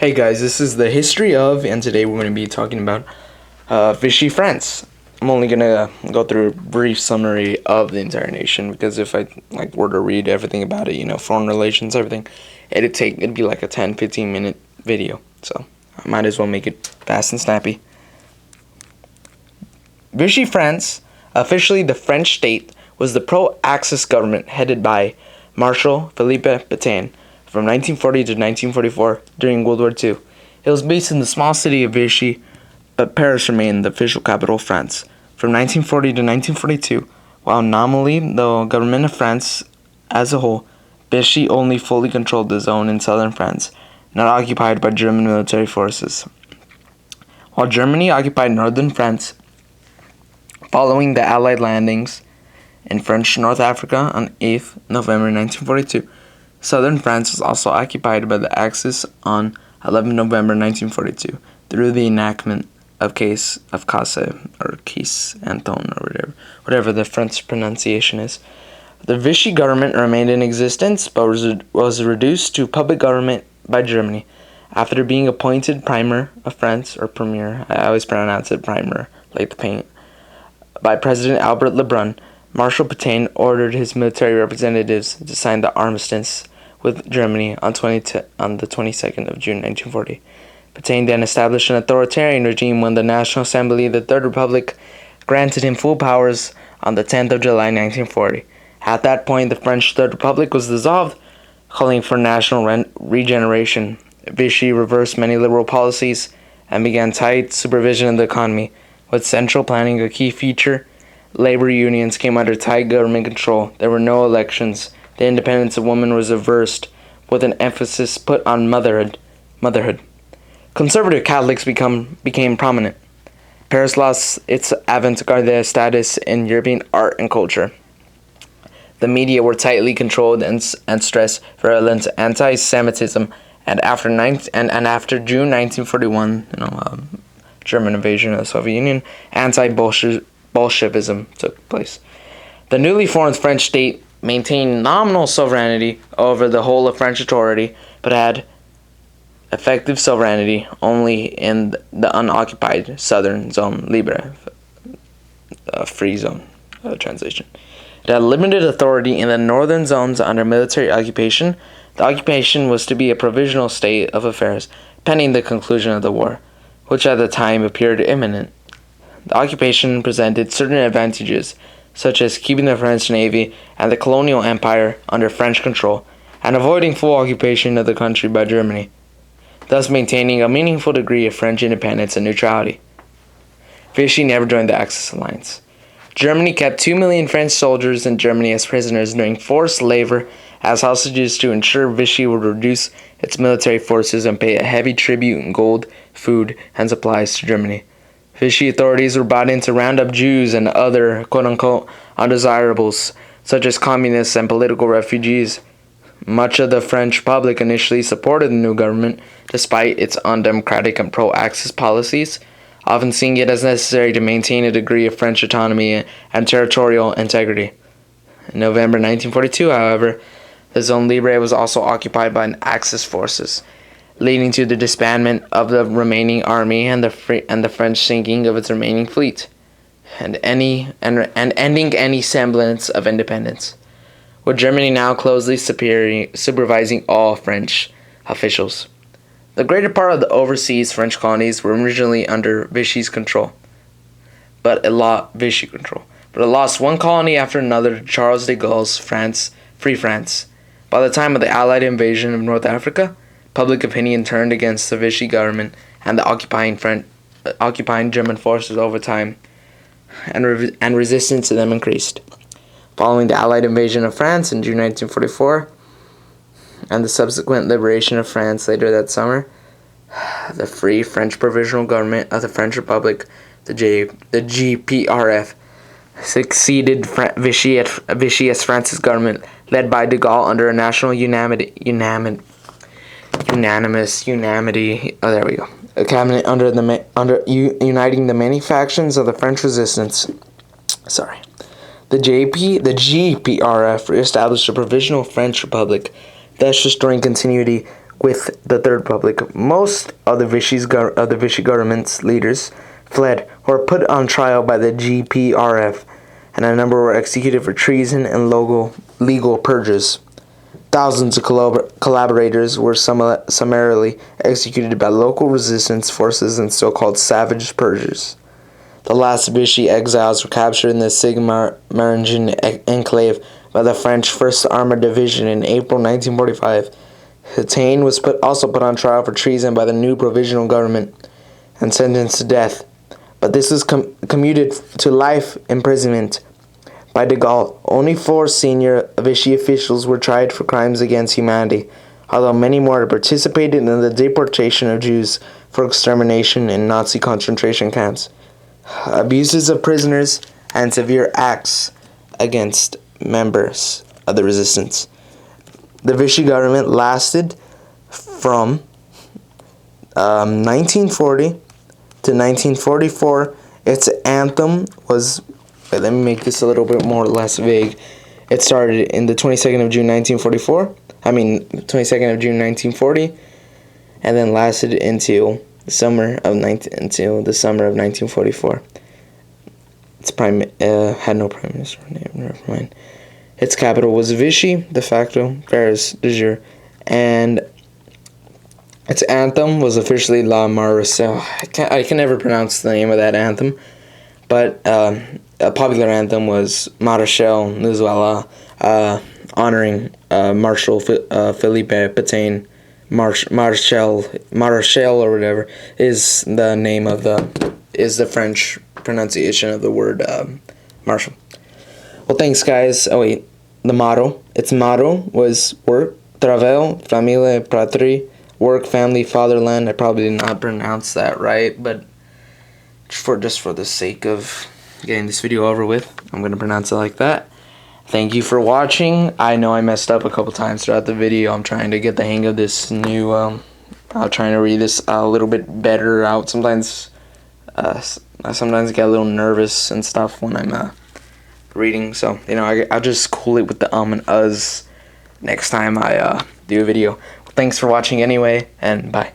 Hey guys, this is the history of, and today we're going to be talking about Vichy France. I'm only going to go through a brief summary of the entire nation because if I were to read everything about it, foreign relations, everything, it'd be like a 10-15 minute video. So I might as well make it fast and snappy. Vichy France, officially the French state, was the pro-Axis government headed by Marshal Philippe Pétain from 1940 to 1944 during World War II. It was based in the small city of Vichy, but Paris remained the official capital of France. From 1940 to 1942, while nominally the government of France as a whole, Vichy only fully controlled the zone in southern France, not occupied by German military forces. While Germany occupied northern France, following the Allied landings in French North Africa on 8th November 1942, southern France was also occupied by the Axis on 11 November 1942 through the enactment of Case Anton or whatever the French pronunciation is. The Vichy government remained in existence but was reduced to public government by Germany after being appointed Premier of France, or Premier, I always pronounce it Primer, like the paint, by President Albert Lebrun. Marshal Pétain ordered his military representatives to sign the armistice with Germany on the 22nd of June 1940. Pétain then established an authoritarian regime when the National Assembly of the Third Republic granted him full powers on the 10th of July 1940. At that point, the French Third Republic was dissolved, calling for national regeneration. Vichy reversed many liberal policies and began tight supervision of the economy. With central planning a key feature, labor unions came under tight government control. There were no elections. The independence of women was reversed, with an emphasis put on motherhood. Conservative Catholics became prominent. Paris lost its avant-garde status in European art and culture. The media were tightly controlled and stressed virulent anti-Semitism, and after June 1941, German invasion of the Soviet Union, anti-Bolshevism took place. The newly formed French state maintained nominal sovereignty over the whole of French authority, but had effective sovereignty only in the unoccupied southern zone libre, free zone translation. It had limited authority in the northern zones under military occupation. The occupation was to be a provisional state of affairs pending the conclusion of the war, which at the time appeared imminent. The occupation presented certain advantages, such as keeping the French Navy and the colonial empire under French control, and avoiding full occupation of the country by Germany, thus maintaining a meaningful degree of French independence and neutrality. Vichy never joined the Axis alliance. Germany kept 2 million French soldiers in Germany as prisoners during forced labor as hostages to ensure Vichy would reduce its military forces and pay a heavy tribute in gold, food, and supplies to Germany. Vichy authorities were brought in to round up Jews and other quote-unquote undesirables, such as communists and political refugees. Much of the French public initially supported the new government, despite its undemocratic and pro-Axis policies, often seeing it as necessary to maintain a degree of French autonomy and territorial integrity. In November 1942, however, the Zone Libre was also occupied by Axis forces, leading to the disbandment of the remaining army and the French sinking of its remaining fleet, and ending any semblance of independence, with Germany now closely supervising all French officials. The greater part of the overseas French colonies were originally under Vichy's control, but it lost one colony after another to Charles de Gaulle's Free France. By the time of the Allied invasion of North Africa, public opinion turned against the Vichy government and the occupying German forces over time, and resistance to them increased. Following the Allied invasion of France in June 1944, and the subsequent liberation of France later that summer, the Free French Provisional Government of the French Republic, the GPRF, succeeded Vichy as France's government, led by de Gaulle under a national unanimity. A cabinet uniting the many factions of the French resistance. The GPRF reestablished a provisional French Republic, thus restoring continuity with the Third Republic. Most of the Vichy government's leaders fled or were put on trial by the GPRF, and a number were executed for treason and legal purges. Thousands of collaborators were summarily executed by local resistance forces and so-called savage purges. The last Vichy exiles were captured in the Sigmaringen enclave by the French 1st Armored Division in April 1945. Pétain was also put on trial for treason by the new provisional government and sentenced to death, but this was commuted to life imprisonment by de Gaulle. Only 4 senior Vichy officials were tried for crimes against humanity, although many more participated in the deportation of Jews for extermination in Nazi concentration camps, abuses of prisoners, and severe acts against members of the resistance. The Vichy government lasted from 1940 to 1944. Its anthem was, let me make this a little bit more or less vague. It started in the 22nd of June 1940, and then lasted until the summer of 1944. Its had no prime minister. Never mind. Its capital was Vichy, de facto, Paris, de jure, and its anthem was officially La Maréchale. I can never pronounce the name of that anthem, but a popular anthem was Maréchal nous voilà, honoring Marshal Philippe Pétain. Maréchal or whatever is the name of the French pronunciation of the word marshal. Well, thanks, guys. Oh wait, its motto was work, travail, famille, patrie, work, family, fatherland. I probably did not pronounce that right, but just for the sake of getting this video over with, I'm gonna pronounce it like that. Thank you for watching. I know I messed up a couple times throughout the video. I'm trying to get the hang of this new. I'm trying to read this a little bit better out. Sometimes I get a little nervous and stuff when I'm reading, so I'll just cool it with the and uhs next time I do a video. Thanks for watching anyway, and bye.